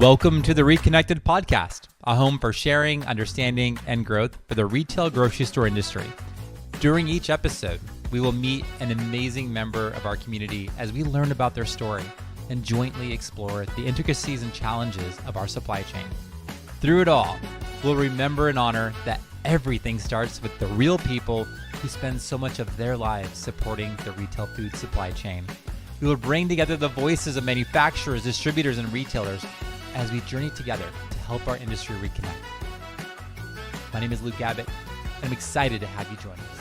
Welcome to the Reconnected podcast, a home for sharing, understanding, and growth for the retail grocery store industry. During each episode, we will meet an amazing member of our community as we learn about their story and jointly explore the intricacies and challenges of our supply chain. Through it all, we'll remember and honor that everything starts with the real people who spend so much of their lives supporting the retail food supply chain. We will bring together the voices of manufacturers, distributors, and retailers as we journey together to help our industry reconnect. My name is Luke Abbott, and I'm excited to have you join us.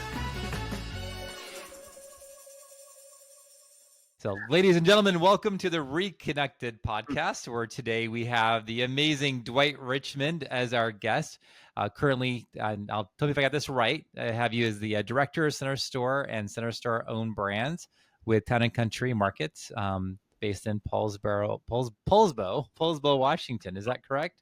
So, ladies and gentlemen, welcome to the Reconnected podcast, where today we have the amazing Dwight Richmond as our guest. Currently, and I'll tell me if I got this right, I have you as the director of Center Store and Center Store owned brands with Town and Country Markets, based in Poulsbo, Washington. Is that correct?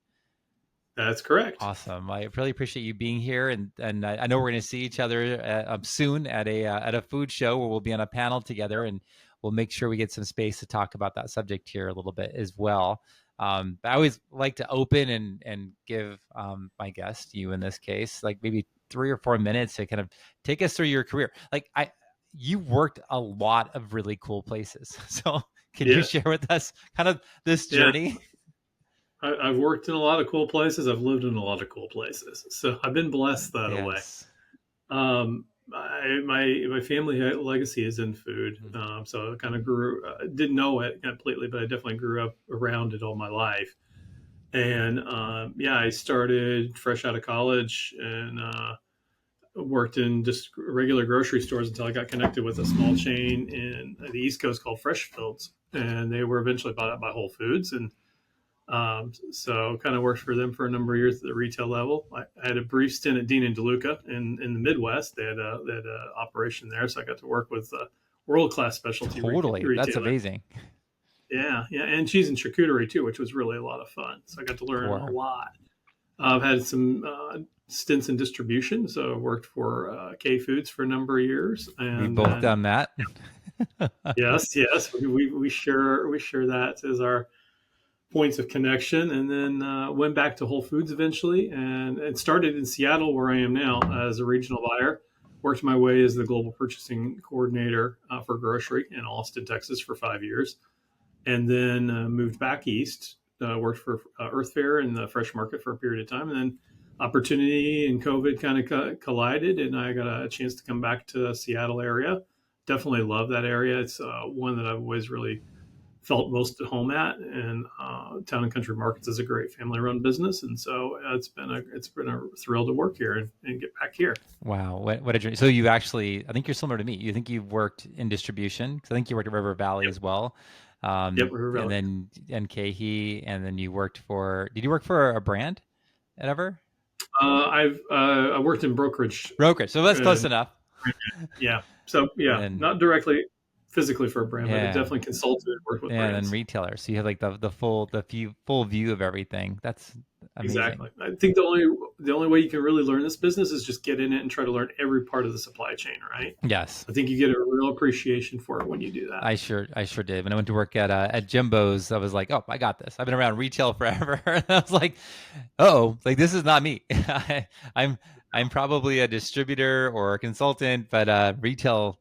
That's correct. Awesome. I really appreciate you being here, and I know we're going to see each other soon at a food show where we'll be on a panel together, and we'll make sure we get some space to talk about that subject here a little bit as well. But I always like to open and give my guest, you in this case, like maybe 3 or 4 minutes to kind of take us through your career. You worked a lot of really cool places. So can you share with us kind of this journey? Yeah. I've worked in a lot of cool places. I've lived in a lot of cool places. So I've been blessed that way. My family legacy is in food. So I kind of didn't know it completely, but I definitely grew up around it all my life. And I started fresh out of college and worked in just regular grocery stores until I got connected with a small chain in the East Coast called Freshfields. And they were eventually bought out by Whole Foods. And so kind of worked for them for a number of years at the retail level. I had a brief stint at Dean and DeLuca in the Midwest. They had a operation there. So I got to work with world-class specialty retailer. That's amazing. Yeah. And cheese and charcuterie too, which was really a lot of fun. So I got to learn a lot. I've had some stints in distribution. So I worked for K Foods for a number of years. And we've both done that. Yes. We share that as our points of connection, and then went back to Whole Foods eventually, and started in Seattle, where I am now, as a regional buyer. Worked my way as the global purchasing coordinator for grocery in Austin, Texas, for 5 years, and then moved back east. Worked for Earth Fare in the fresh market for a period of time, and then opportunity and COVID kind of collided, and I got a chance to come back to the Seattle area. Definitely love that area. It's one that I've always really felt most at home at, and Town and Country Markets is a great family-run business, and so it's been a thrill to work here and get back here. Wow, what a journey! So you actually, I think you're similar to me. You think you've worked in distribution, because I think you worked at River Valley as well. River Valley, and then NKE, and then you worked for. Did you work for a brand at ever? I worked in brokerage. So that's close enough. Yeah. So not directly physically for a brand, but I definitely consulted and worked with brands. And then retailers. So you have like the full view of everything. That's amazing. Exactly. I think the only way you can really learn this business is just get in it and try to learn every part of the supply chain, right? Yes. I think you get a real appreciation for it when you do that. I sure did. When I went to work at Jimbo's, I was like, oh, I got this. I've been around retail forever. And I was like, this is not me. I'm probably a distributor or a consultant, but retail.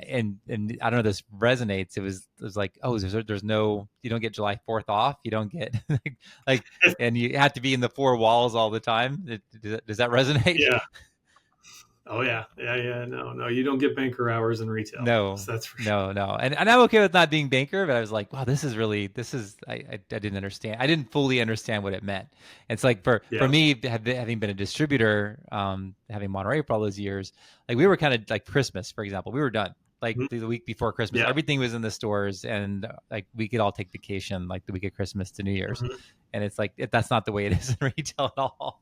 And I don't know, this resonates. It was like, there's no, you don't get July 4th off. You don't get and you have to be in the four walls all the time. Does that resonate? Yeah. Oh yeah. No, you don't get banker hours in retail. No, that's for sure. No. And I'm okay with not being banker, but I was like, wow, I didn't understand. I didn't fully understand what it meant. It's like for me, having been a distributor, having Monterey for all those years, like we were kind of like Christmas, for example, we were done. Like the week before Christmas, everything was in the stores, and like we could all take vacation like the week of Christmas to New Year's. And it's like, that's not the way it is in retail at all.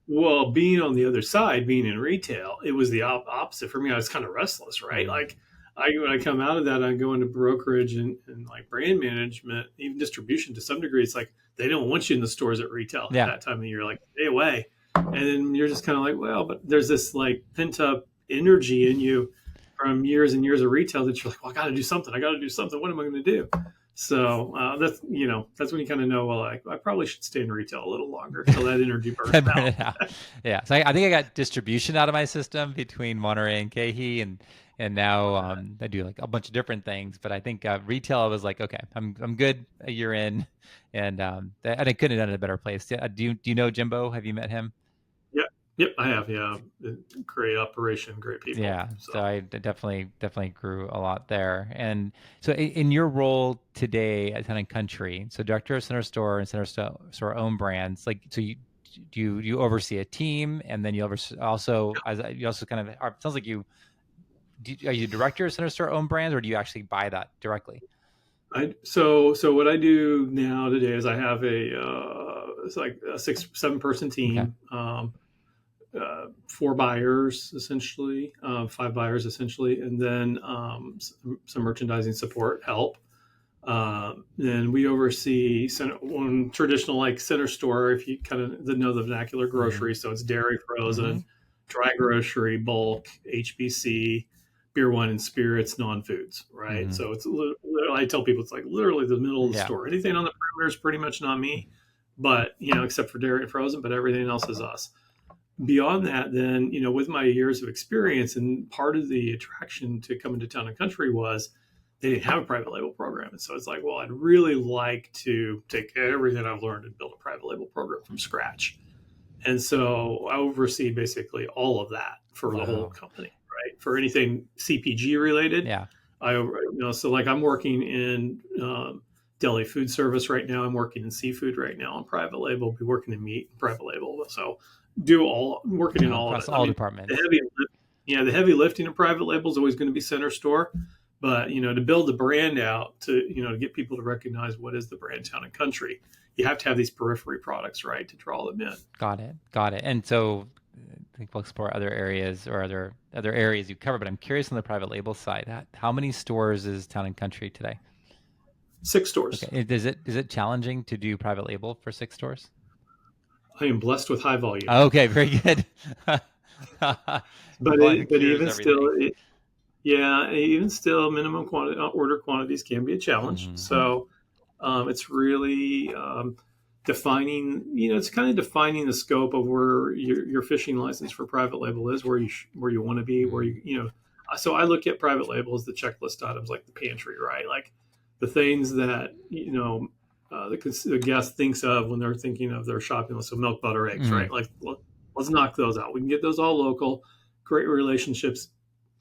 Well, being on the other side, being in retail, it was the opposite for me. I was kind of restless, right? Like when I come out of that, I go into brokerage and like brand management, even distribution to some degree. It's like they don't want you in the stores at retail at that time of year. Like, stay away. And then you're just kind of like, well, but there's this like pent up energy in you from years and years of retail that you're like, well, I got to do something. What am I going to do? So that's when you kind of know, well, I probably should stay in retail a little longer till that energy burns Burn out. it out. Yeah. So I think I got distribution out of my system between Monterey and Kehi, and now I do like a bunch of different things. But I think retail, I was like, okay, I'm good a year in, and and I couldn't have done it in a better place. Do you know Jimbo? Have you met him? Yep, yep, I have. Yeah, great operation, great people. Yeah, so So I definitely grew a lot there. And so in your role today at Town and Country, so director of Center Store and Center Store own brands, like so you oversee a team, and then you also as you also kind of sounds like are you director of Center Store own brands, or do you actually buy that directly? so what I do now today is I have it's like a 6-7 person Okay. team. 4 buyers essentially, 5 buyers essentially, and then some merchandising support help. Then we oversee one traditional like center store, if you kind of know the vernacular Mm-hmm. grocery. So it's dairy, Mm-hmm. frozen, dry grocery, bulk, HBC, beer, wine, and spirits, non-foods, right? Mm-hmm. So it's literally, I tell people it's like literally the middle of the Yeah. store. Anything on the perimeter is pretty much not me, but except for dairy and frozen, but everything else is us. Beyond that, then, with my years of experience, and part of the attraction to coming to Town and Country was they didn't have a private label program. And so it's like, well, I'd really like to take everything I've learned and build a private label program from scratch. And so I oversee basically all of that for the whole Wow. company, right? For anything CPG related, Yeah. so like I'm working in deli food service right now. I'm working in seafood right now on private label. Be working in meat and private label. So working in all of Across it. I all mean, the departments. heavy, the heavy lifting of private label is always going to be center store, but to build the brand out to get people to recognize what is the brand Town and Country, you have to have these periphery products, right, to draw them in. Got it. Got it. And so I think we'll explore other areas or other areas you cover, but I'm curious on the private label side. How many stores is Town and Country today? 6 stores. Okay. Is it challenging to do private label for 6 stores? I am blessed with high volume, Okay, very good. but Volume cures even still, everything. yeah, even still, minimum order quantities can be a challenge. Hmm. So it's really defining. It's kind of defining the scope of where your fishing license for private label is, where you want to be, where you. So I look at private label as the checklist items, like the pantry, right? Like the things that the guest thinks of when they're thinking of their shopping list. So milk, butter, eggs, Hmm. right? Like let's knock those out. We can get those all local. Great relationships.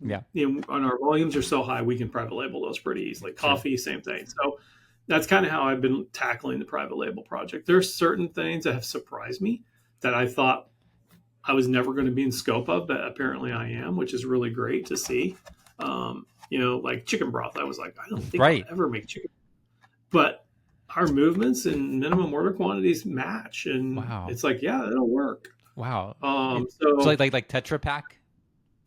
Yeah, And our volumes are so high, we can private label those pretty easily. sure. Coffee, same thing. So that's kind of how I've been tackling the private label project. There's certain things that have surprised me that I thought I was never going to be in scope of, but apparently I am, which is really great to see. Like chicken broth. I was like, I don't think I'll Right. ever make chicken, but our movements and minimum order quantities match, and Wow. it's like, yeah, it'll work. Wow. So So like Tetra Pak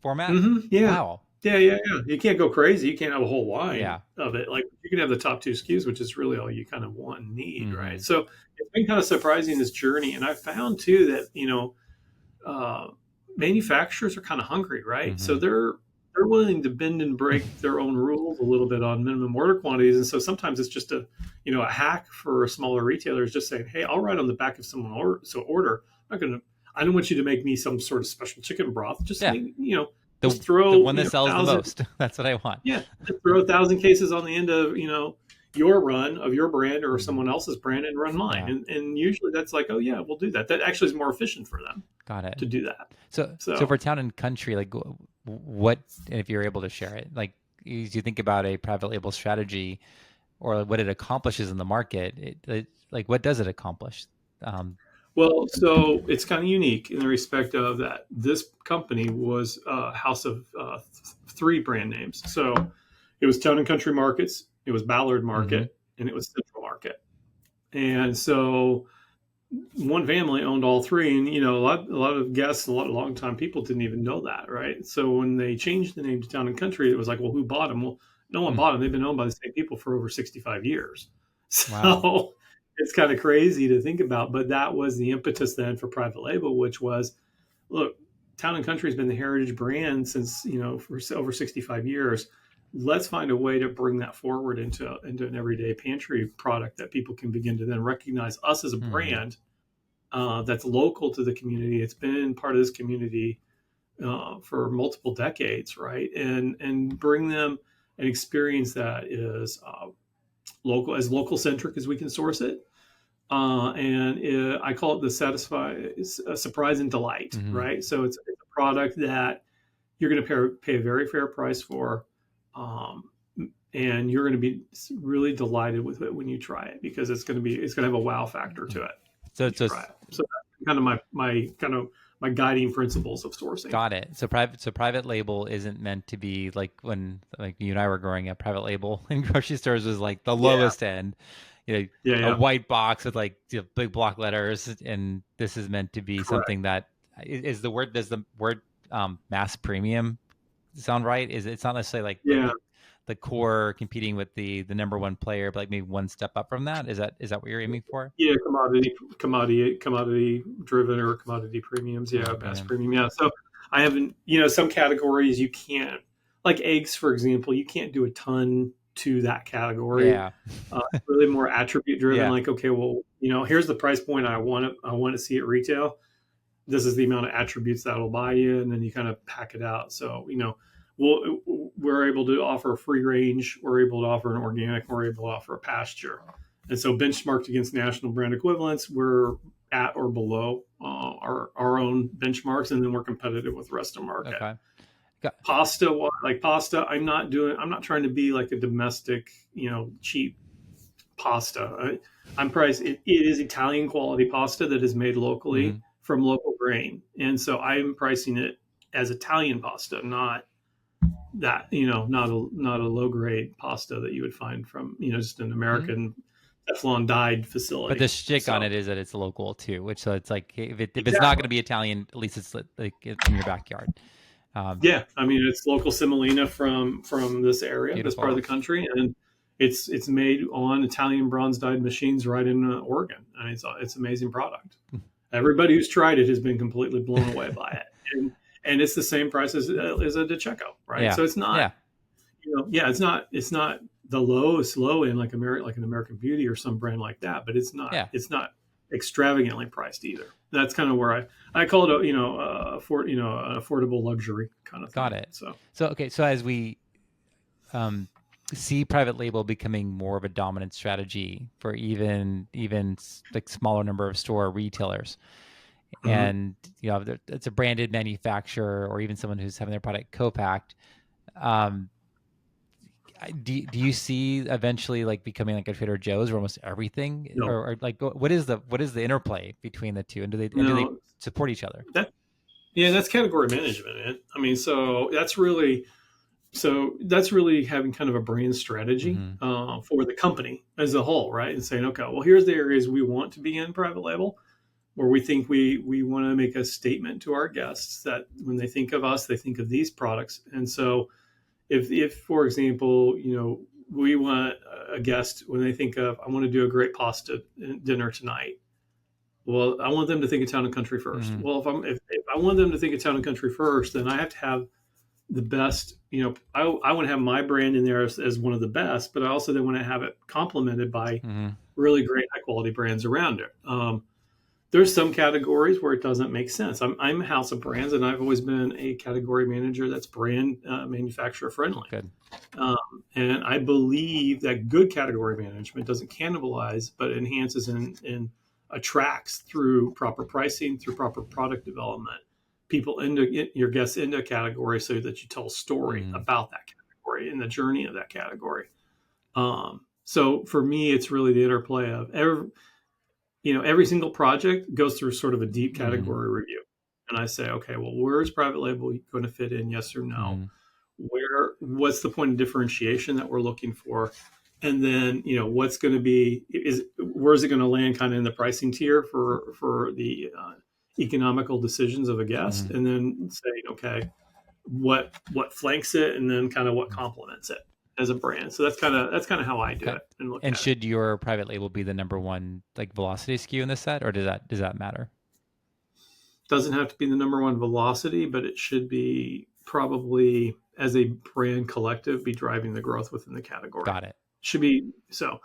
format? yeah, Wow. yeah. You can't go crazy. You can't have a whole line Yeah. of it. Like you can have the top 2 SKUs, which is really all you kind of want and need, right? Hmm. So it's been kind of surprising, this journey, and I found too that uh, manufacturers are kind of hungry, right? So Hmm. they're willing to bend and break their own rules a little bit on minimum order quantities, and so sometimes it's just a hack for a smaller retailer is just saying, hey, I'll write on the back of someone order. I don't want you to make me some sort of special chicken broth. Just Yeah. make, The just the throw one that sells the 1,000, most. That's what I want. yeah, just throw 1,000 cases on the end of your run of your brand or Hmm. someone else's brand and run mine, Yeah. and usually that's like, oh yeah, we'll do that. That actually is more efficient for them Got it. to do that. So So for Town and Country, like what, if you're able to share it, like as you think about a private label strategy or what it accomplishes in the market, like what does it accomplish? Um, so it's kind of unique in the respect of that this company was a house of 3 brand names. So it was Town and Country Markets, it was Ballard mhm. Market, and it was Central Market. And so one family owned all 3, and a lot of guests, a lot of longtime people didn't even know that, right? So when they changed the name to Town and Country, it was like, well, who bought them? Well, no one Mm. bought them. They've been owned by the same people for over 65 years. Wow. So it's kind of crazy to think about, but that was the impetus then for private label, which was, look, Town and Country has been the heritage brand since for over 65 years. let's find a way to bring that forward into an everyday pantry product that people can begin to then recognize us as a brand that's local to the community. It's been part of this community for multiple decades, right? And bring them an experience that is local centric as we can source it. I call it the surprise and delight, right? So it's a product that you're going to pay a very fair price for, and you're going to be really delighted with it when you try it, because it's going to have a wow factor to it. So it's just, so that's kind of my guiding principles of sourcing. Got it. So private label isn't meant to be like when like you and I were growing up. Private label in grocery stores was like the lowest end. A white box with like big block letters, and this is meant to be something that does the word mass premium sound right? It's not necessarily like the core competing with the number one player, but like maybe one step up from that. Is that what you're aiming for? Yeah, commodity driven or commodity premiums. Yeah, mass premium. Yeah. So I haven't, some categories you can't, like eggs, for example, you can't do a ton to that category. Yeah. Really more attribute driven. Yeah. Like, okay, well, here's the price point I want to see at retail. This is the amount of attributes that'll buy you, and then you kind of pack it out. So, we're able to offer a free range. We're able to offer an organic. We're able to offer a pasture. And so benchmarked against national brand equivalents, we're at or below our own benchmarks, and then we're competitive with the rest of the market. Okay. Pasta, I'm not trying to be like a domestic, cheap pasta. I'm priced. It is Italian quality pasta that is made locally from local grain, and so I'm pricing it as Italian pasta, not that not a low grade pasta that you would find from just an American Teflon dyed facility. But the shtick on it is that it's local too, which so it's like if it's not going to be Italian, at least it's like it's in your backyard. It's local semolina from this area, Beautiful. This part of the country, and it's made on Italian bronze dyed machines right in Oregon. I mean, it's an amazing product. Everybody who's tried it has been completely blown away by it, and it's the same price as a DeCecco, right? Yeah. So it's not, it's not the lowest low end like an American Beauty or some brand like that, but it's not extravagantly priced either. That's kind of where I call it an affordable luxury kind of thing. Got it. So as we see private label becoming more of a dominant strategy for even like smaller number of store retailers, and it's a branded manufacturer or even someone who's having their product co-packed. Do you see eventually like becoming like a Trader Joe's or almost everything, or like what is the interplay between the two, and do they support each other? That's category management. I mean, so that's really having kind of a brand strategy for the company as a whole, right? And saying, okay, well, here's the areas we want to be in private label, where we think we want to make a statement to our guests that when they think of us, they think of these products. And so if for example, we want a guest, when they think of, I want to do a great pasta dinner tonight. Well, I want them to think of Town and Country first. Well, if I want them to think of Town and Country first, then I have to have the best, I want to have my brand in there as one of the best, but I also then want to have it complemented by really great high quality brands around it. There's some categories where it doesn't make sense. I'm a house of brands, and I've always been a category manager that's brand manufacturer friendly. Good. And I believe that good category management doesn't cannibalize, but enhances and attracts through proper pricing, through proper product development, your guests into a category so that you tell a story about that category and the journey of that category. So for me, it's really the interplay of every single project goes through sort of a deep category review. And I say, okay, well, where's private label going to fit in? Yes or no? What's the point of differentiation that we're looking for? And then, what's going to be, where's it going to land kind of in the pricing tier for the economical decisions of a guest? And then say, okay, what flanks it, and then kind of what complements it as a brand. So that's kind of how I do it. And should your private label be the number one like velocity SKU in the set, or does that matter? Doesn't have to be the number one velocity, but it should be probably as a brand collective be driving the growth within the category. Got it. Should be so.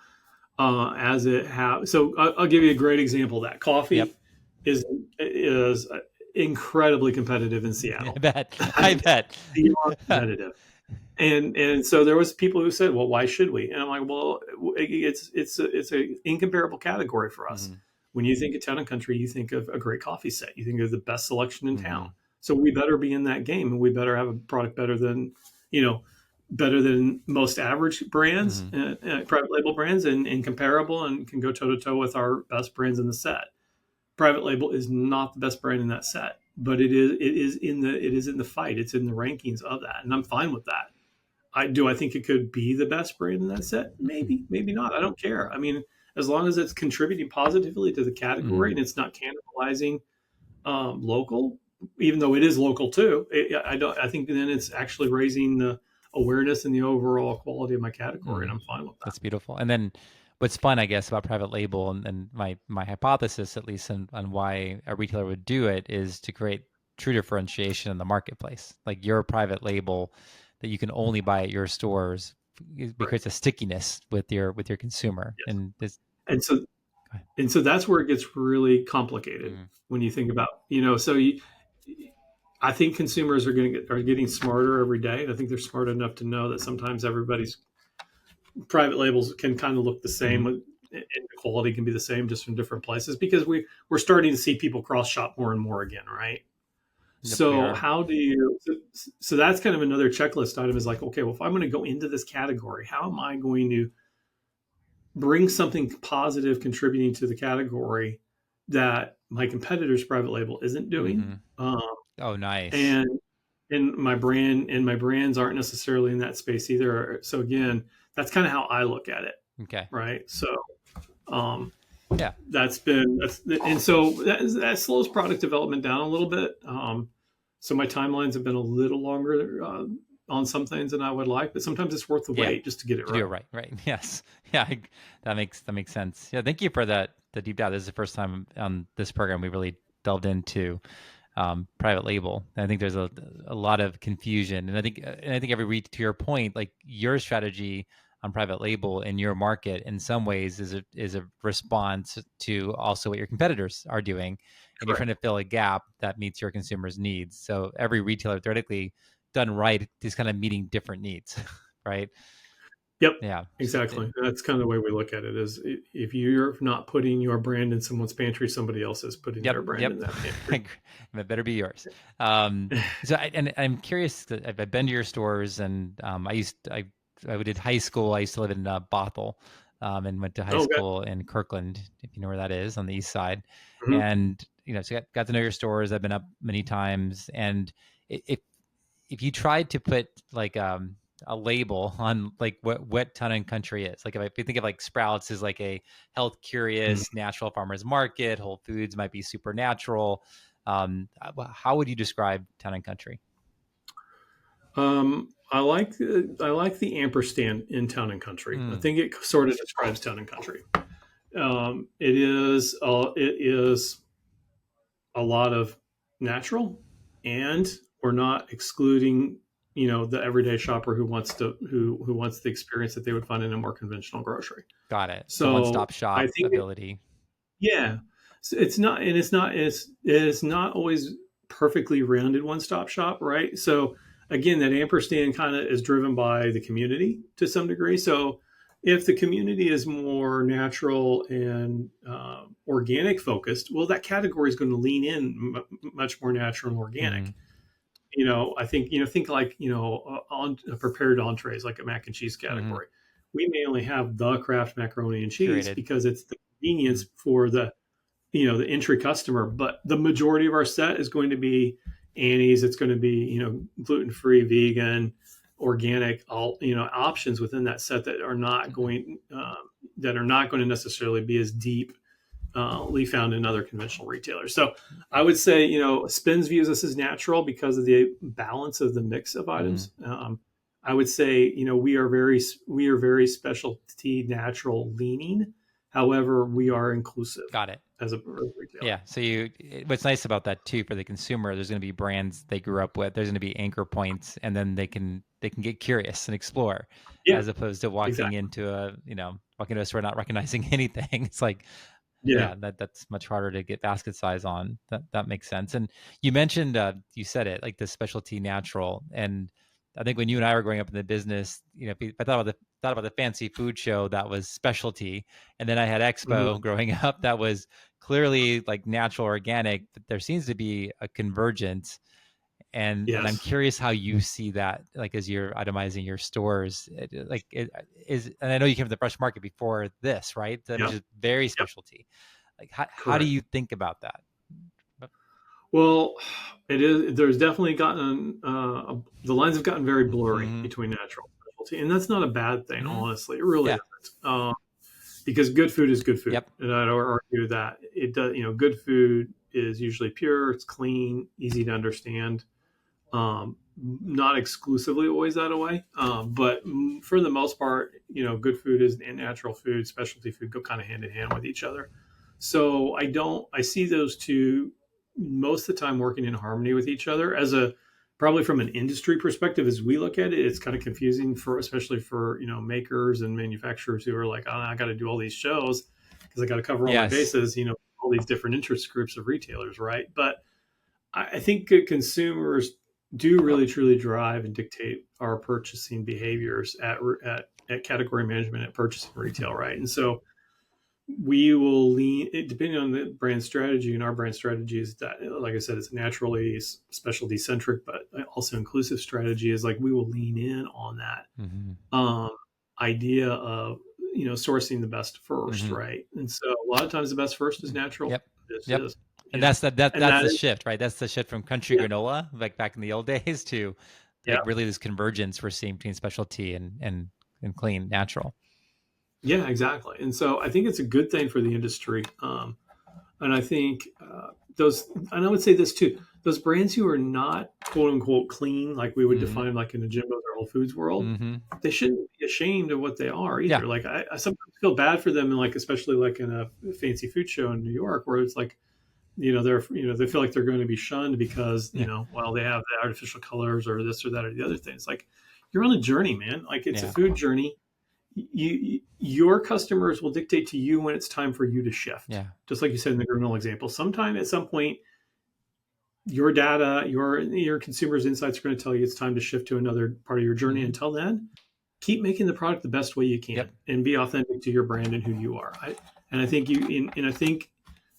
As it have so, I'll give you a great example of that. Coffee Yep. is incredibly competitive in Seattle. I bet. Beyond competitive. And so there was people who said, well, why should we? And I'm like, well, it's a incomparable category for us. Mm-hmm. When you think of Town and Country, you think of a great coffee set. You think of the best selection in Mm-hmm. town. So we better be in that game, and we better have a product better than most average brands, Mm-hmm. private label brands, and comparable, and can go toe to toe with our best brands in the set. Private label is not the best brand in that set, but it is in the fight. It's in the rankings of that, and I'm fine with that. I think it could be the best brand in that set. Maybe not. I don't care. I mean, as long as it's contributing positively to the category and it's not cannibalizing local, even though it is local too. I think then it's actually raising the awareness and the overall quality of my category, and I'm fine with that. That's beautiful. And then what's fun, I guess, about private label and my hypothesis, at least on why a retailer would do it, is to create true differentiation in the marketplace. Like your private label that you can only buy at your stores, it creates a stickiness with your consumer. Yes. And so that's where it gets really complicated when you think about, I think consumers are getting smarter every day. I think they're smart enough to know that sometimes everybody's private labels can kind of look the same, and the quality can be the same just from different places, because we're starting to see people cross shop more and more again, right? Yep, so how do you? So that's kind of another checklist item. Is like, okay, well, if I'm going to go into this category, how am I going to bring something positive, contributing to the category that my competitor's private label isn't doing? Oh, nice. And my brands aren't necessarily in that space either. So again, that's kind of how I look at it. Okay. Right. So, yeah, and so that slows product development down a little bit. So my timelines have been a little longer on some things than I would like, but sometimes it's worth the wait just to get it right. Do it right. Right. Yes. Yeah. That makes sense. Yeah. Thank you for the deep dive. This is the first time on this program we really delved into private label. And I think there's a lot of confusion, and I think to your point, like your strategy on private label in your market in some ways is a response to also what your competitors are doing, and you're trying to fill a gap that meets your consumers' needs. So every retailer, theoretically done right, is kind of meeting different needs, right? Yep. Yeah. Exactly. That's kind of the way we look at it. Is if you're not putting your brand in someone's pantry, somebody else is putting their brand in that pantry. It better be yours. So I'm curious. I've been to your stores, and I did high school. I used to live in Bothell, and went to high school in Kirkland, if you know where that is, on the east side. And so got to know your stores. I've been up many times, and if you tried to put like a label on like what Town and Country is, like if you think of like Sprouts is like a health curious natural farmers market, Whole Foods might be supernatural. How would you describe Town and Country? I like the ampersand in Town and Country. I think it sort of describes Town and Country. It is a lot of natural, and we're not excluding the everyday shopper who wants the experience that they would find in a more conventional grocery. Got it. So one-stop shop ability. So it's not always perfectly rounded one-stop shop, right? So again, that ampersand kind of is driven by the community to some degree. So if the community is more natural and organic focused, well, that category is going to lean in much more natural and organic. I think think like on prepared entrees, like a mac and cheese category. We may only have the Kraft macaroni and cheese because it's the convenience for the the entry customer, but the majority of our set is going to be Annie's. It's going to be gluten-free, vegan, organic, all options within that set that are not going to necessarily be as deeply found in other conventional retailers. So I would say Spins views us as natural because of the balance of the mix of items. I would say we are very specialty natural leaning. However, we are inclusive. Got it. as a retailer. Yeah. So what's nice about that too for the consumer, there's going to be brands they grew up with. There's going to be anchor points, and then they can get curious and explore, Yeah, as opposed to walking exactly. into walking to a store not recognizing anything. It's like, Yeah. yeah, that's much harder to get basket size on. That makes sense. And you mentioned, you said it, like the specialty natural. And I think when you and I were growing up in the business, I thought about the fancy food show that was specialty, and then I had Hmm. Expo growing up that was clearly like natural, organic. But there seems to be a convergence, and I'm Yes. curious how you see that, like as you're itemizing your stores. And I know you came from the fresh market before this, right? Which Yep. is very Yep. specialty. Like how do Correct. you think about that? Well, it is. There's definitely gotten the lines have gotten very blurry Mm-hmm. between natural and specialty, and that's not a bad thing. Mm-hmm. Honestly, it really Yeah. isn't. Because good food is good food, Yep. and I don't argue that it does. Good food is usually pure, it's clean, easy to understand. Not exclusively always that way, but for the most part, good food is and natural food, specialty food go kind of hand in hand with each other. So I see those two most of the time working in harmony with each other. Probably from an industry perspective, as we look at it, it's kind of confusing especially for makers and manufacturers who are like, oh, I got to do all these shows because I got to cover all my Yes. bases. All these different interest groups of retailers, right? But I think good consumers do really truly drive and dictate our purchasing behaviors at category management at purchasing retail, right? And so we will lean depending on the brand strategy, and our brand strategy is that, like I said, it's naturally specialty centric but also inclusive strategy, is like we will lean in on that Mm-hmm. um, idea of sourcing the best first, Mm-hmm. right? And so a lot of times the best first is natural. Yep. This Yep. is And that's and that the is, shift, right? That's the shift from country yeah, granola, like back in the old days, to yeah. like really this convergence we're seeing between specialty and clean natural. Yeah, exactly. And so I think it's a good thing for the industry. And I think and I would say this too, those brands who are not quote unquote clean, like we would Mm-hmm. define like in the Jimbo's or Whole Foods world, Mm-hmm. they shouldn't be ashamed of what they are Yeah. either. Like I sometimes feel bad for them, and like especially like in a fancy food show in New York, where it's like they feel like they're going to be shunned because Yeah. well, they have the artificial colors or this or that or the other thing. It's like you're on a journey, man. Like it's a Yeah. food journey. Your customers will dictate to you when it's time for you to shift. Yeah. Just like you said in the granola example, sometime at some point, your data, your consumers' insights are going to tell you it's time to shift to another part of your journey. Mm-hmm. Until then, keep making the product the best way you can Yep. and be authentic to your brand and who you are. I think I think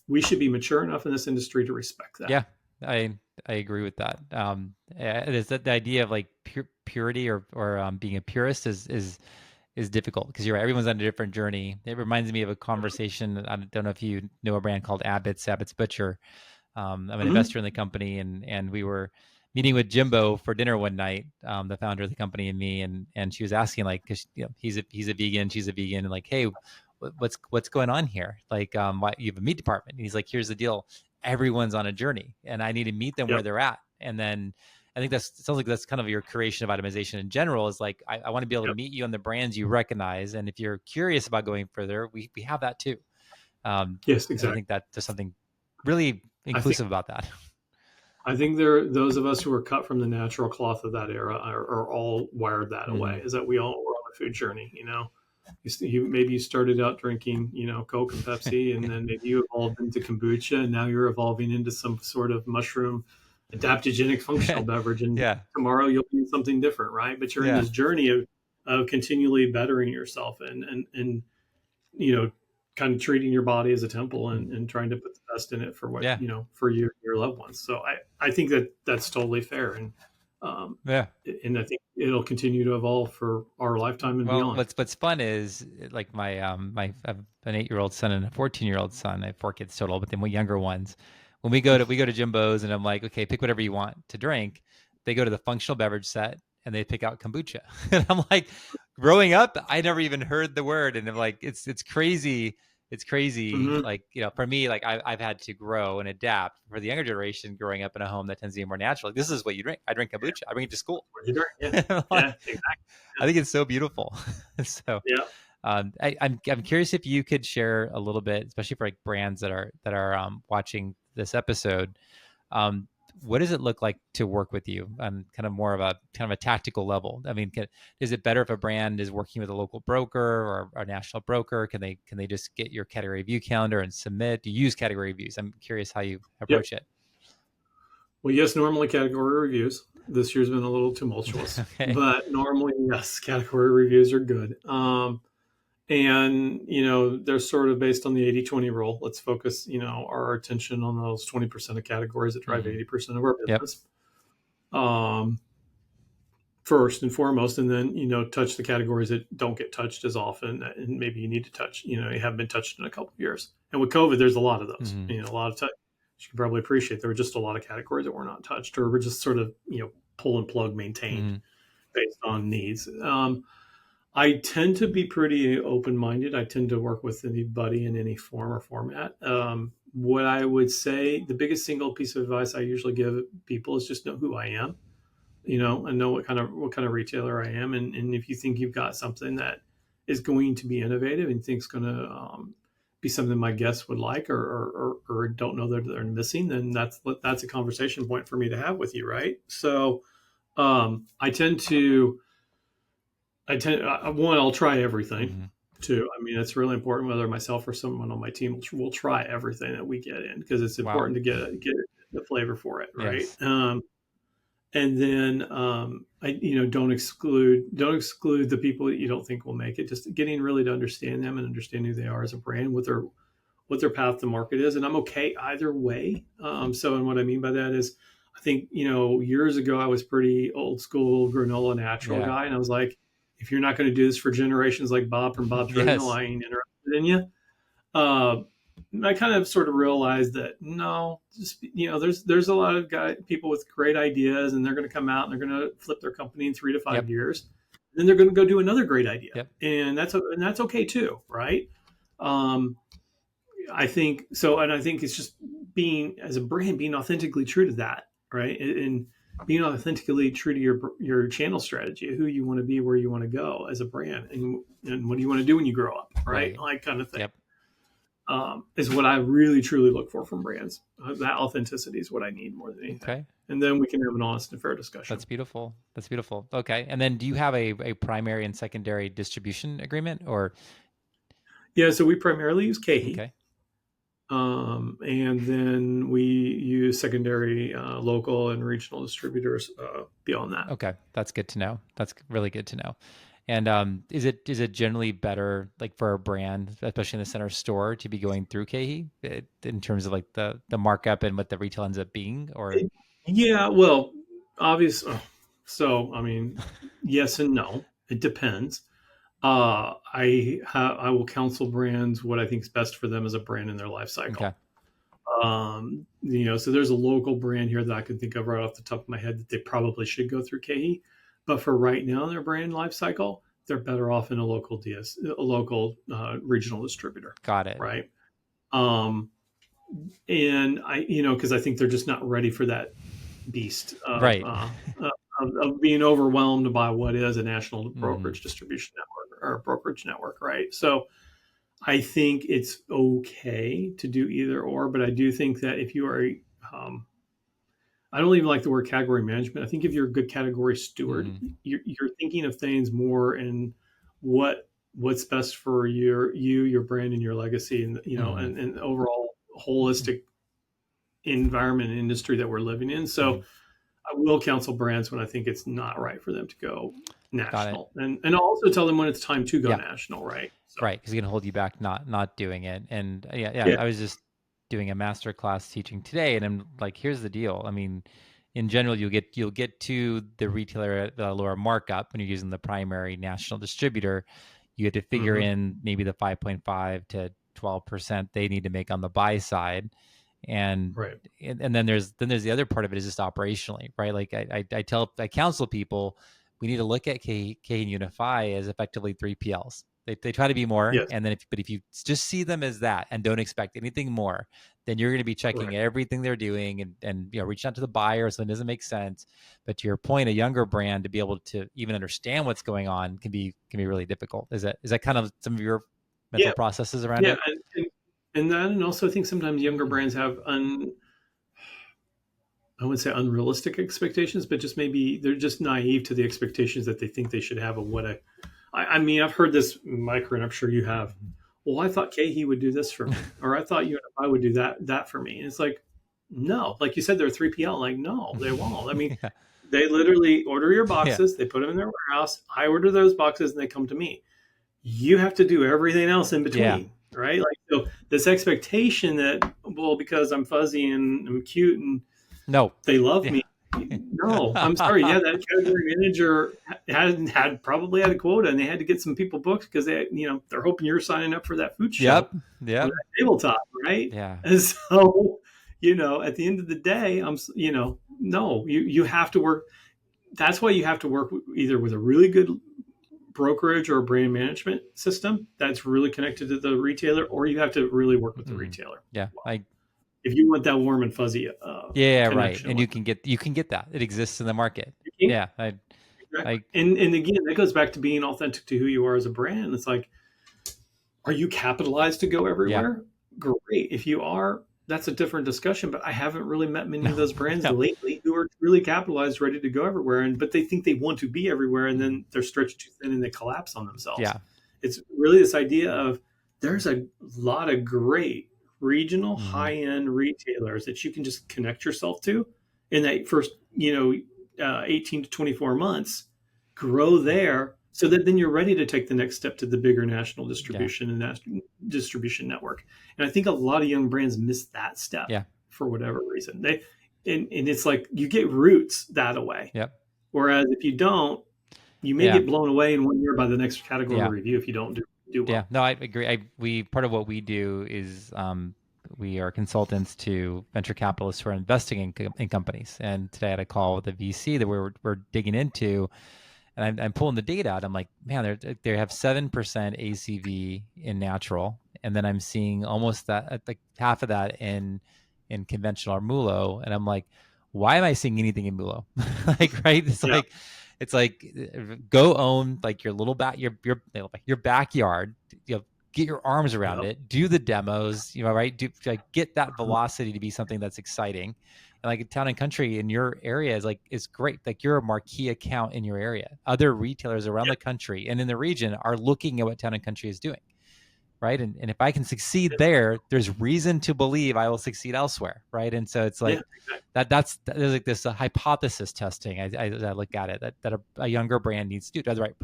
we should be mature enough in this industry to respect that. Yeah. I agree with that. It is that the idea of like purity or being a purist is difficult because you're right. Everyone's on a different journey. It reminds me of a conversation. I don't know if you know a brand called Abbott's Butcher. I'm an Mm-hmm. investor in the company, and we were meeting with Jimbo for dinner one night, the founder of the company and me, and she was asking like, because he's a vegan, she's a vegan, and like, hey, what's going on here? Like, why you have a meat department? And he's like, here's the deal, everyone's on a journey, and I need to meet them where Yep. they're at, and then. I think it sounds like that's kind of your creation of itemization in general is like, I want to be able to Yep. meet you on the brands you recognize. And if you're curious about going further, we have that too. Yes, And I exactly. think that there's something really I think inclusive about that. those of us who are cut from the natural cloth of that era are all wired that Mm-hmm. way. Is that we all were on a food journey. Maybe you started out drinking Coke and Pepsi, and then maybe you evolved into kombucha, and now you're evolving into some sort of mushroom adaptogenic functional beverage, and Yeah. tomorrow you'll be something different, right? But you're in Yeah. this journey of continually bettering yourself and you know kind of treating your body as a temple, and trying to put the best in it for what Yeah. for your loved ones. So I think that's totally fair, um, Yeah. and I think it'll continue to evolve for our lifetime and Well, beyond. what's fun is like I have an 8-year-old son and a 14-year-old son. I have 4 kids total, but then we younger ones. When we go to Jimbo's and I'm like, okay, pick whatever you want to drink. They go to the functional beverage set and they pick out kombucha. And I'm like, growing up, I never even heard the word. And I'm like, it's crazy. It's crazy. Hmm. Like, for me, like I've had to grow and adapt. For the younger generation, growing up in a home that tends to be more natural, like, this is what you drink. I drink kombucha. I bring it to school. What you drink? Yeah, Like, yeah, exactly. I think it's so beautiful. So, Yeah. I'm curious if you could share a little bit, especially for like brands that are watching this episode. Um, what does it look like to work with you on kind of more of a tactical level? I mean, is it better if a brand is working with a local broker or a national broker? Can they just get your category review calendar and submit? Do you use category reviews? I'm curious how you Yep. approach it. Well, yes, normally category reviews. This year's been a little tumultuous, Okay. but normally, yes, category reviews are good. And, they're sort of based on the 80-20 rule. Let's focus, our attention on those 20% of categories that drive 80% of our Yep. business. First and foremost, and then, touch the categories that don't get touched as often. And maybe you need to touch, you haven't been touched in a couple of years. And with COVID, there's a lot of those, a lot of touch. You can probably appreciate there were just a lot of categories that were not touched or were just sort of, pull and plug maintained based on needs. I tend to be pretty open-minded. I tend to work with anybody in any form or format. What I would say, the biggest single piece of advice I usually give people is just know who I am, and know what kind of retailer I am. And if you think you've got something that is going to be innovative and think's going to be something my guests would like or don't know that they're missing, then that's a conversation point for me to have with you, right? So I tend one, I'll try everything. Two, I mean, it's really important whether myself or someone on my team will try everything that we get in because it's important to get the flavor for it, right? Yes. And then don't exclude the people that you don't think will make it. Just getting really to understand them and understand who they are as a brand, what their path to market is, and I'm okay either way. And what I mean by that is, I think years ago I was pretty old school granola natural guy, and I was like, if you're not going to do this for generations like Bob from Bob's Original, I ain't interested in you. I kind of sort of realized that no, just there's a lot of people with great ideas, and they're going to come out and they're going to flip their company in 3 to 5 years, and then they're going to go do another great idea, and that's okay too, right? I think so, and I think it's just being as a brand being authentically true to that, right? And being authentically true to your channel strategy, who you want to be, where you want to go as a brand, and what do you want to do when you grow up, right? Like kind of thing. Is what I really truly look for from brands. That authenticity is what I need more than anything. Okay. And then we can have an honest and fair discussion. That's beautiful. Okay. And then do you have a primary and secondary distribution agreement or? Yeah. So we primarily use KeHE. Okay. And then we use secondary local and regional distributors beyond that. Okay. That's good to know. That's really good to know. And is it generally better, like for a brand, especially in the center store, to be going through KeHE in terms of like the markup and what the retail ends up being? Or yeah, well, obviously. So I mean, yes and no. It depends. I will counsel brands what I think is best for them as a brand in their life cycle. Okay. So there's a local brand here that I can think of right off the top of my head that they probably should go through KeHE. But for right now in their brand life cycle, they're better off in a local regional distributor. Got it. Right. And because I think they're just not ready for that beast of, right. Of being overwhelmed by what is a national brokerage distribution network or a brokerage network. Right. So I think it's okay to do either or, but I do think that if you are I don't even like the word category management. I think if you're a good category steward, you're thinking of things more in what's best for your brand and your legacy, and and overall holistic environment and industry that we're living in. So I will counsel brands when I think it's not right for them to go national, and I'll also tell them when it's time to go national, right? So. Right, because it's going to hold you back not doing it. And I was just doing a master class teaching today, and I'm like, here's the deal. I mean, in general, you'll get to the retailer at the lower markup when you're using the primary national distributor. You have to figure in maybe the 5.5 to 12% they need to make on the buy side, and then there's the other part of it is just operationally, right? Like I counsel people, we need to look at KeHE and Unify as effectively 3PLs. They try to be more. Yes. And then if you just see them as that and don't expect anything more, then you're going to be checking Right. everything they're doing and reaching out to the buyer so it doesn't make sense. But to your point, a younger brand to be able to even understand what's going on can be really difficult. Is that kind of some of your mental Yeah. processes around Yeah. it? And that, and also I think sometimes younger brands have I wouldn't say unrealistic expectations, but just maybe they're just naive to the expectations that they think they should have of what I mean, I've heard this, Mike, and I'm sure you have. Well, I thought KeHE would do this for me, or I thought UNFI would do that for me. And it's like, no, like you said, they're 3PL. Like, no, they won't. I mean, Yeah. they literally order your Yeah. boxes, they put them in their warehouse. I order those boxes, and they come to me. You have to do everything else in between, Yeah. right? Like, so this expectation that, well, because I'm fuzzy and I'm cute and No. they love Yeah. me. No, I'm sorry. Yeah, that category manager probably had a quota, and they had to get some people booked because they're hoping you're signing up for that food show, Yep. or Yep. that tabletop, right? Yeah. And so, at the end of the day, no, you have to work. That's why you have to work either with a really good brokerage or a brand management system that's really connected to the retailer, or you have to really work with the retailer. Yeah. If you want that warm and fuzzy Yeah, right. connection And with you can get that. It exists in the market. them. Yeah. Exactly. And again, that goes back to being authentic to who you are as a brand. It's like, are you capitalized to go everywhere? Great. If you are, that's a different discussion. But I haven't really met many of those brands lately who are really capitalized, ready to go everywhere. But they think they want to be everywhere, and then they're stretched too thin and they collapse on themselves. Yeah. It's really this idea of there's a lot of great regional high-end retailers that you can just connect yourself to in that first 18 to 24 months, grow there so that then you're ready to take the next step to the bigger national distribution and national distribution network. And I think a lot of young brands miss that step for whatever reason. And it's like you get roots that way. Yep. Whereas if you don't, you may get blown away in 1 year by the next category review if you don't do well. Yeah, no, I agree. Part of what we do is we are consultants to venture capitalists who are investing in companies. And today I had a call with a VC that we're digging into, and I'm pulling the data out. I'm like, man, they have 7% ACV in natural, and then I'm seeing almost that, like half of that in conventional or MULO, and I'm like, why am I seeing anything in MULO? Right? It's like go own like your little your backyard. Get your arms around it. Do the demos. Right? Get that velocity to be something that's exciting. And like Town and Country in your area is great. Like you're a marquee account in your area. Other retailers around the country and in the region are looking at what Town and Country is doing. Right. And if I can succeed there, there's reason to believe I will succeed elsewhere. Right. And so it's like there's like this hypothesis testing. I look at it that a younger brand needs to do. Do the right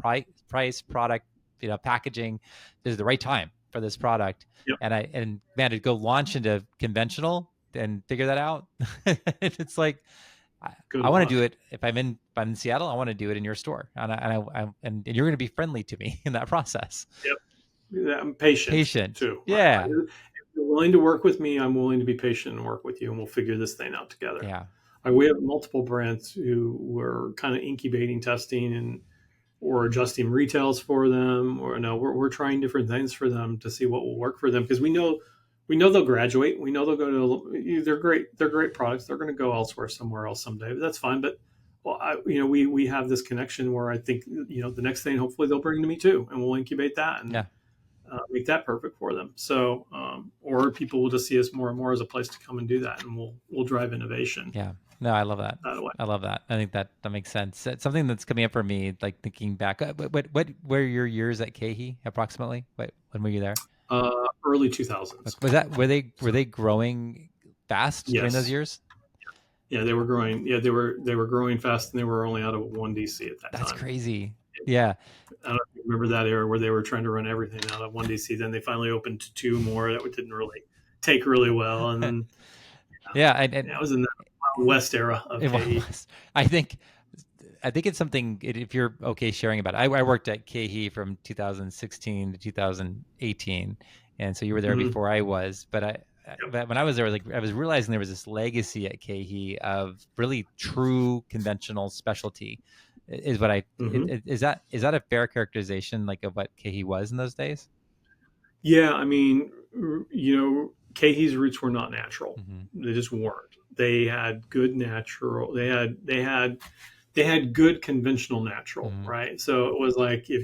price, product, packaging. This is the right time for this product. Yep. And man, to go launch into conventional and figure that out. It's like, I want to do it. If I'm in Seattle, I want to do it in your store. And you're going to be friendly to me in that process. Yep. I'm patient too. Yeah. If you're willing to work with me, I'm willing to be patient and work with you, and we'll figure this thing out together. Yeah. We have multiple brands who were kind of incubating, testing, or adjusting retails for them, or we're trying different things for them to see what will work for them, because we know they'll graduate. We know they'll go to. They're great products. They're going to go elsewhere, somewhere else someday. But that's fine. But we have this connection where I think the next thing hopefully they'll bring to me too, and we'll incubate that and make that perfect for them. So or people will just see us more and more as a place to come and do that, and we'll drive innovation. Yeah. No, I love that. I love that. I think that makes sense. It's something that's coming up for me, like thinking back. What were your years at KeHE approximately? When were you there? Early 2000s. Were they growing fast during those years? Yeah, they were growing. Yeah, they were growing fast, and they were only out of one DC at that time. That's crazy. Yeah. I don't know if you remember that era where they were trying to run everything out of one DC. Then they finally opened two more that didn't really take really well, and then that was in the West era of KeHE. I think it's something, if you're okay sharing about it. I worked at KeHE from 2016 to 2018, and so you were there before I was. But when I was there, I was realizing there was this legacy at KeHE of really true conventional specialty is what Hmm. is that a fair characterization like of what KeHE was in those days? Yeah, I mean, KeHE's roots were not natural. Hmm. They just weren't. They had good natural. They had good conventional natural, Hmm. right? So it was like if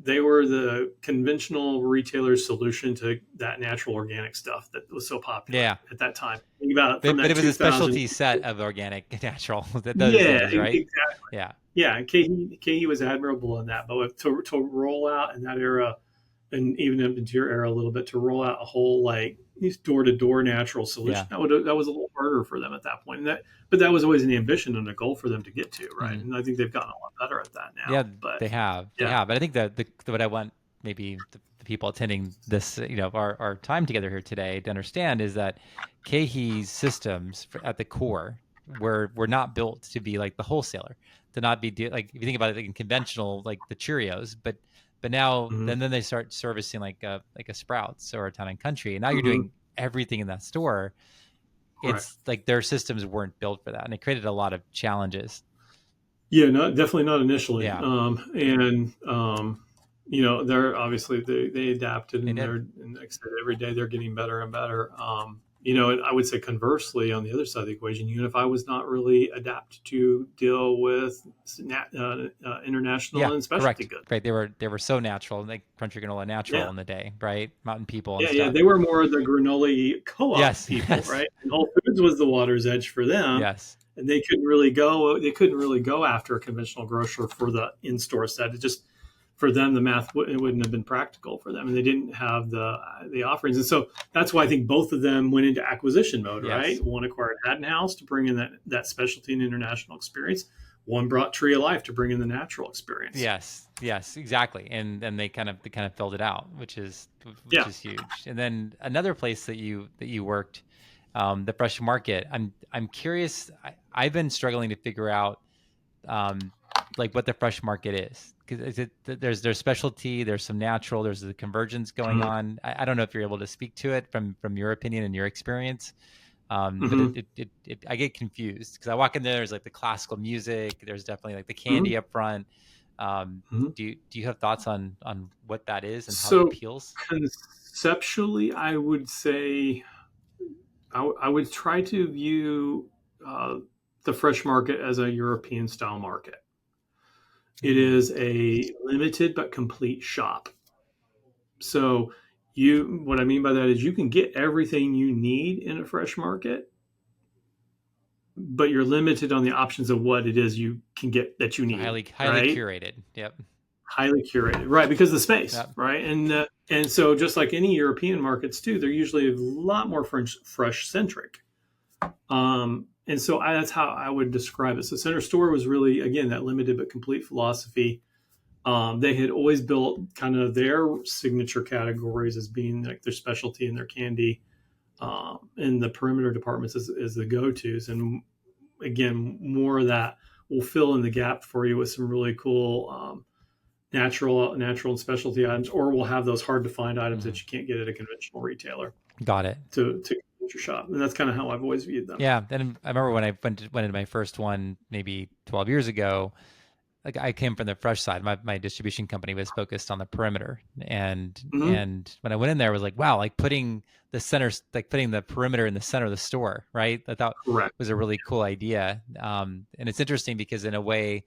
they were the conventional retailer's solution to that natural organic stuff that was so popular Yeah. at that time. Think about it from But that it was a 2000. specialty set of organic natural those Yeah, days, right? exactly. Yeah. Yeah, KE was admirable in that, but to roll out in that era, and even into your era a little bit, to roll out a whole like door to door natural solution, Yeah. that was a little harder for them at that point. But that was always an ambition and a goal for them to get to, right? Hmm. And I think they've gotten a lot better at that Yeah, now. But they yeah, have. But I think that what I want maybe the people attending this, our time together here today to understand is that KeHE's systems at the core were not built to be like the wholesaler, to not be like if you think about it like in conventional like the Cheerios, but now hmm, then they start servicing like a Sprouts or a Town and Country, and now you're hmm, doing everything in that store. correct. It's like their systems weren't built for that, and it created a lot of challenges. Yeah, not definitely not initially. Yeah, And they're obviously they adapted, they and did. like I said, every day they're getting better and better. I would say conversely on the other side of the equation, even if I was not really adapted to deal with international Yeah, and specialty correct. goods. Right. They were so natural, like crunchy granola natural Yeah, in the day, right? Mountain people and yeah, stuff. they were more the granola co-op Yes, people, yes, right? And Whole Foods was the water's edge for them, yes. and they couldn't really go. They couldn't really go after a conventional grocer for the in-store set. It just for them the math it wouldn't have been practical for them, and they didn't have the offerings. And so that's why I think both of them went into acquisition mode, right? Yes. One acquired Haddon House to bring in that specialty and international experience. One brought Tree of Life to bring in the natural experience. Yes, yes, exactly. And they kind of filled it out, which Yeah. is huge. And then another place that you worked, the Fresh Market. I'm curious. I've been struggling to figure out um, like what the Fresh Market is, because there's specialty, there's some natural, there's the convergence going Mm-hmm. on. I don't know if you're able to speak to it from your opinion and your experience. But Mm-hmm. I get confused because I walk in there. There's like the classical music. There's definitely like the Mm-hmm. candy up front. Mm-hmm. Do you have thoughts on what that is and how it So appeals? conceptually, I would say I would try to view uh, the fresh market as a European style market. It Mm, is a limited but complete shop. So what I mean by that is you can get everything you need in a fresh market, but you're limited on the options of what it is you can get that you so need, highly right? curated. Yep. Highly curated, right? Because of the space, Yep. right? And so just like any European markets too, they're usually a lot more fresh centric. And so that's how I would describe it. So Center Store was really, again, that limited but complete philosophy. They had always built kind of their signature categories as being like their specialty and their candy, and the perimeter departments as the go-tos. And again, more of that will fill in the gap for you with some really cool natural and specialty items, or we'll have those hard to find items Hmm. that you can't get at a conventional retailer Got it. to your shop. And that's kind of how I've always viewed them. Yeah. And I remember when I went into my first one maybe 12 years ago. Like I came from the fresh side. My distribution company was focused on the perimeter, and Mm-hmm. and when I went in there, I was like, wow, like putting the perimeter in the center of the store, right? I thought Correct. was a really cool idea. And it's interesting because in a way,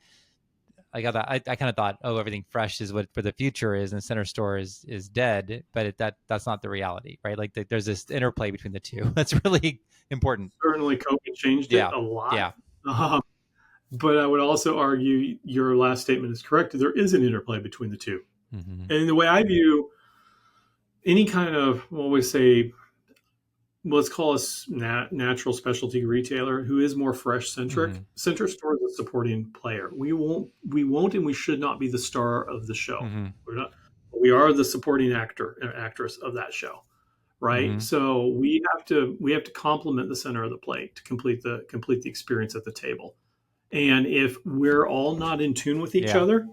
I kind of thought, oh, everything fresh is what for the future is, and center store is dead. But that's not the reality, right? Like there's this interplay between the two. That's really important. Certainly, COVID changed it Yeah, a lot. yeah. Um, but I would also argue your last statement is correct. There is an interplay between the two. Hmm. And the way I view any kind of, well, we say, let's call us natural specialty retailer who is more fresh centric. Hmm. Center Store is a supporting player. And we should not be the star of the show. Hmm. We're not. We are the supporting actress of that show, right? Hmm. So we have to complement the center of the plate to complete the experience at the table. And if we're all not in tune with each Yeah. other,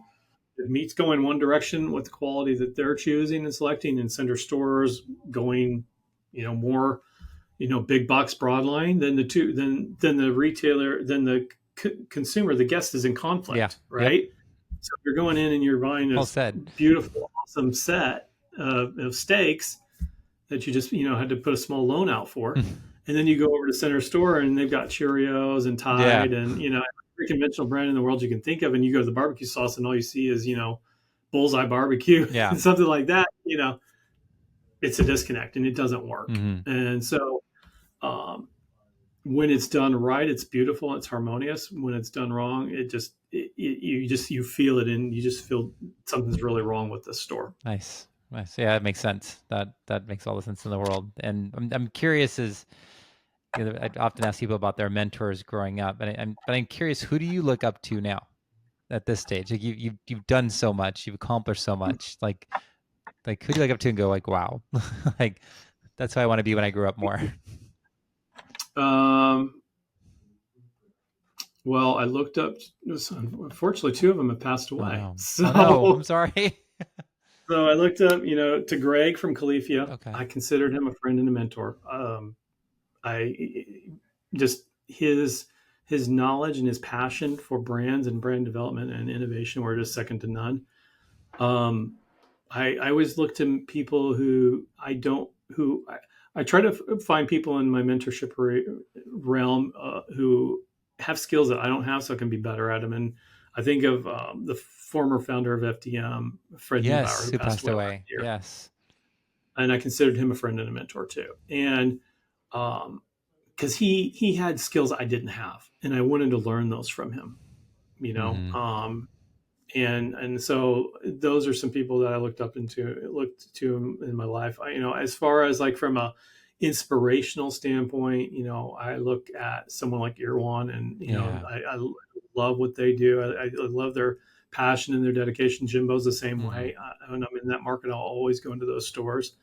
if meat's going one direction with the quality that they're choosing and selecting, and Center Stores going, more big box broadline, then the retailer, then the consumer, the guest is in Yeah. conflict, Yep. right? So if you're going in and you're buying Well this said. beautiful, awesome set of steaks that you just, had to put a small loan out for, and then you go over to Center Store and they've got Cheerios and Yeah. Tide and, every conventional brand in the world you can think of, and you go to the barbecue sauce and all you see is, Bullseye Barbecue Yeah. and something like that, it's a disconnect and it doesn't work. Mm-hmm. And so, when it's done right, it's beautiful, it's harmonious. When it's done wrong, you feel it, and you just feel something's really wrong with the store. Nice. Yeah, it makes sense. That makes all the sense in the world. And I'm curious, I often ask people about their mentors growing up, but I'm curious, who do you look up to now at this stage? Like you've done so much, you've accomplished so much. Like who do you look up to and go like, wow, like that's who I want to be when I grow up more. Well, I looked up. Unfortunately, two of them have passed away. Oh, no. So, Oh, no, I'm sorry. so I looked up, to Greg from Califia. Okay. I considered him a friend and a mentor. I just his knowledge and his passion for brands and brand development and innovation were just second to none. I always look to people I try to find people in my mentorship realm who have skills that I don't have, so I can be better at them. And I think of the former founder of FDM, Fred Neubauer, Yes, who passed away last year. Yes. And I considered him a friend and a mentor too. And because he had skills I didn't have, and I wanted to learn those from him, Mm-hmm. And so those are some people that I looked to in my life. As far as like from a inspirational standpoint, I look at someone like Irwan, and I love what they do. I love their passion and their dedication. Jimbo's the same mm-hmm. way. When I'm in that market, I'll always go into those stores.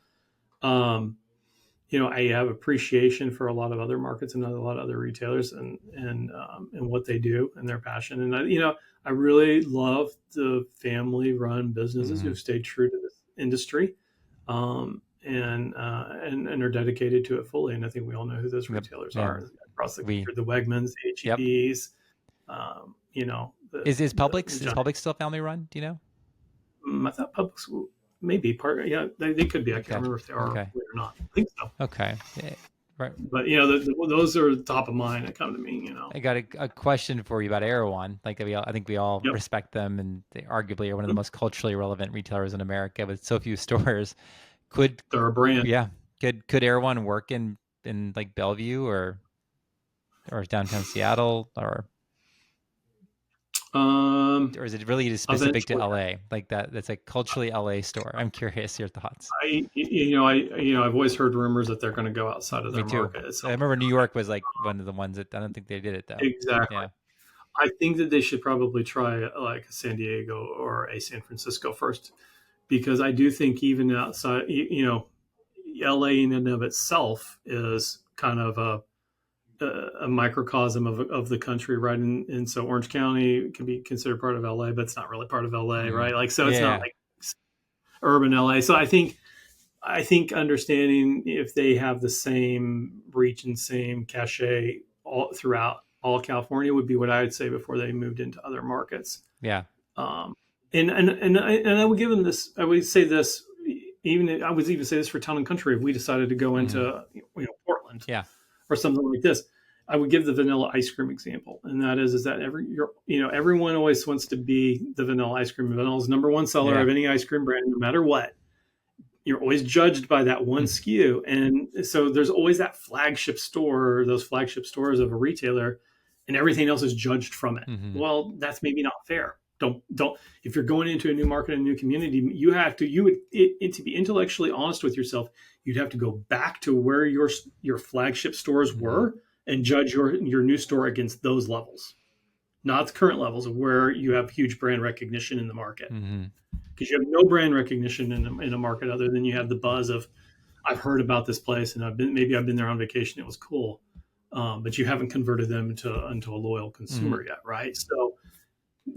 I have appreciation for a lot of other markets and a lot of other retailers and what they do and their passion. And I really love the family-run businesses mm-hmm. who've stayed true to this industry, and are dedicated to it fully. And I think we all know who those retailers are across the country: the Wegmans, the H-E-Bs. Is Publix still family-run? Do you know? I thought Publix maybe part. Yeah, they could be. I can't remember if they are or not. I think so. Okay. Yeah. Right. But those are top of mind that come to me. I got a question for you about Erewhon. Like I think we all respect them, and they arguably are one of the most culturally relevant retailers in America with so few stores. They're a brand. Yeah. Could Erewhon work in like Bellevue or downtown Seattle or is it really just specific to LA? Like that's a culturally LA store. I'm curious your thoughts. I've always heard rumors that they're going to go outside of their market. I remember New York was like one of the ones that I don't think they did it though. Exactly. Yeah. I think that they should probably try like San Diego or a San Francisco first, because I do think even outside, LA in and of itself is kind of a microcosm of the country, right? And so Orange County can be considered part of LA, but it's not really part of LA, right? Like, so it's not like urban LA. So I think understanding if they have the same reach and same cachet all throughout all California would be what I would say before they moved into other markets. Yeah. And I would give them this. I would say this. I would even say this for Town and Country. If we decided to go into Portland, or something like this, I would give the vanilla ice cream example, and that is that everyone always wants to be the vanilla ice cream. Vanilla is number one seller of any ice cream brand, no matter what. You're always judged by that one SKU, and so there's always that flagship store, or those flagship stores of a retailer, and everything else is judged from it. Mm-hmm. Well, that's maybe not fair. Don't. If you're going into a new market and a new community, to be intellectually honest with yourself, you'd have to go back to where your flagship stores were and judge your new store against those levels, not the current levels of where you have huge brand recognition in the market. Because you have no brand recognition in a market other than you have the buzz of, I've heard about this place and I've been there on vacation. It was cool, but you haven't converted them into a loyal consumer yet, right? So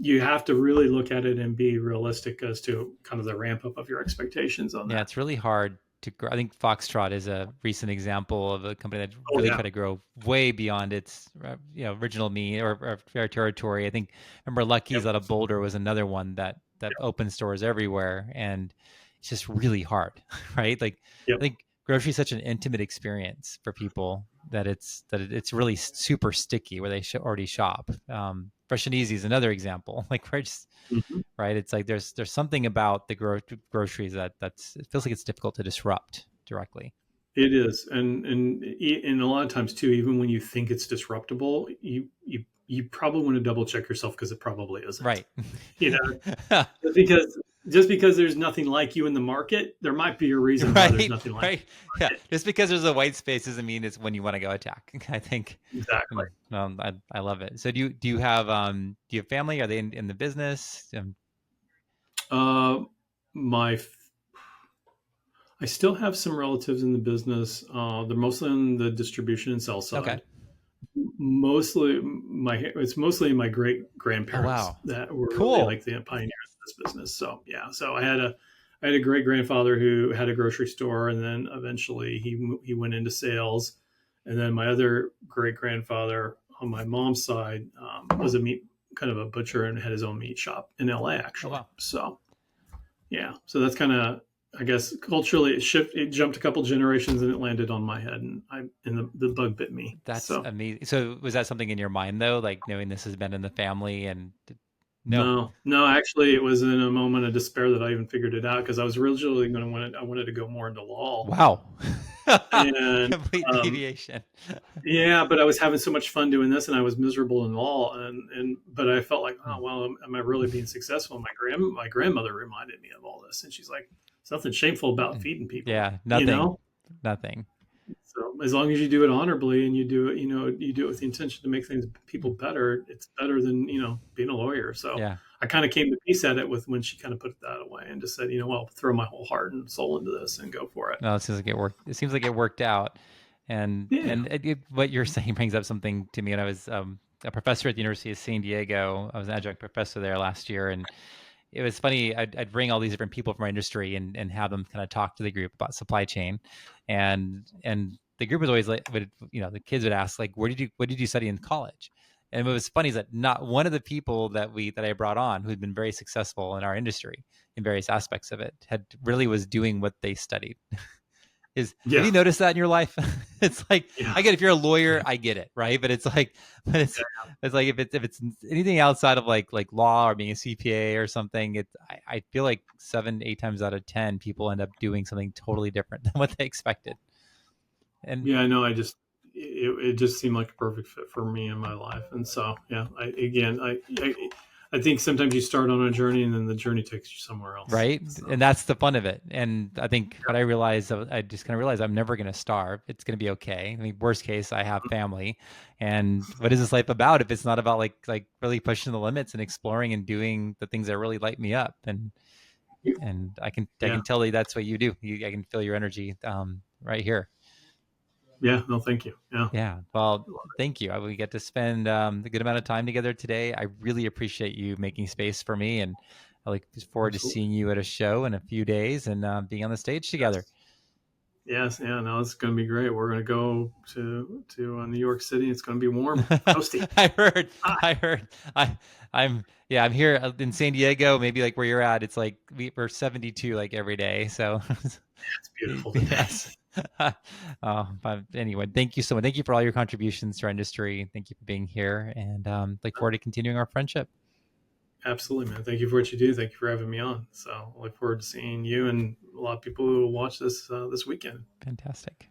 you have to really look at it and be realistic as to kind of the ramp up of your expectations on that. Yeah, it's really hard to grow. I think Foxtrot is a recent example of a company that Oh really yeah. tried to grow way beyond its original me or fair territory. I think remember Yep. Lucky's out of Boulder was another one that Yep. opened stores everywhere, and it's just really hard, right? Like Yep. I think grocery is such an intimate experience for people that it's really super sticky where they already shop. Fresh and Easy is another example. Like we're just Mhm. right. It's like there's something about the groceries that's it feels like it's difficult to disrupt directly. It is, and a lot of times too, even when you think it's disruptible, you probably want to double check yourself because it probably isn't. Right. You know, just because there's nothing like you in the market, there might be a reason why there's Right. nothing like Right. Yeah. Just because there's a white space doesn't mean it's when you want to go attack. I think. you. Exactly. I love it. So do you have family? Are they in the business? Uh, my I still have some relatives in the business. They're mostly on the distribution and sell Okay. side. Mostly my great Oh grandparents wow. that were really Cool. like the pioneers of this business. So yeah, so I had a great grandfather who had a grocery store, and then eventually he went into sales, and then my other great grandfather on my mom's side was a meat kind of a butcher and had his own meat shop in LA Oh actually. wow. So yeah, so that's kind of, I guess, culturally it jumped a couple generations and it landed on my head, and the bug bit me. That's So amazing. So was that something in your mind though, like knowing this has been in the family and no? no, no, actually, it was in a moment of despair that I even figured it out because I was originally going to I wanted to go more into law, Wow. and Complete um, deviation. yeah, but I was having so much fun doing this, and I was miserable in law, and but I felt like, Hmm. oh well, am I really being successful? My grandmother reminded me of all this, and she's like, "There's nothing shameful about feeding people, Yeah, you nothing. know." Nothing. So as long as you do it honorably and you do it with the intention to make things people Mm. better, it's better than being a lawyer. So Yeah. I kind of came to peace at it with when she kind of put that away and just said, well, throw my whole heart and soul into this and go for it. No, it seems like it worked. It seems like it worked out. And Yeah. what you're saying brings up something to me. When I was a professor at the University of San Diego, I was an adjunct professor there last year, and it was funny. I'd bring all these different people from our industry and have them kind of talk to the group about supply chain, and the group was always like, the kids would ask like, what did you study in college? And what was funny is that not one of the people that I brought on who had been very successful in our industry in various aspects of it had really was doing what they studied. Have Yeah. you noticed that in your life? It's like Yeah. I get if you're a lawyer, Yeah. I get it, right? But it's like if it's anything outside of like law or being a CPA or something, I feel like 7-8 times out of 10 people end up doing something totally different than what they expected. And Yeah. I know. It just seemed like a perfect fit for me in my life. And so, yeah, I think sometimes you start on a journey and then the journey takes you somewhere else. right, So, and that's the fun of it. And I think what I realized, I just kind of realized I'm never going to starve. It's going to be okay. I mean, worst case, I have family. And what is this life about if it's not about like really pushing the limits and exploring and doing the things that really light me up? And I yeah. can tell you that's what you do. I can feel your energy right here. Yeah. No, thank you. Yeah. Yeah. Well, thank you. We get to spend a good amount of time together today. I really appreciate you making space for me, and I look forward to Absolutely. seeing you at a show in a few days and being on the stage together. Yes. Yes, yeah, no, it's going to be great. We're going to go to New York City. It's going to be warm, toasty. I heard. Ah, I heard. I'm here in San Diego. Maybe like where you're at, it's like we're 72 like every day. So it's beautiful today. yes. But anyway, thank you so much. Thank you for all your contributions to our industry. Thank you for being here, and look forward to continuing our friendship. Absolutely, man. Thank you for what you do. Thank you for having me on. So I look forward to seeing you and a lot of people who will watch this this weekend. Fantastic.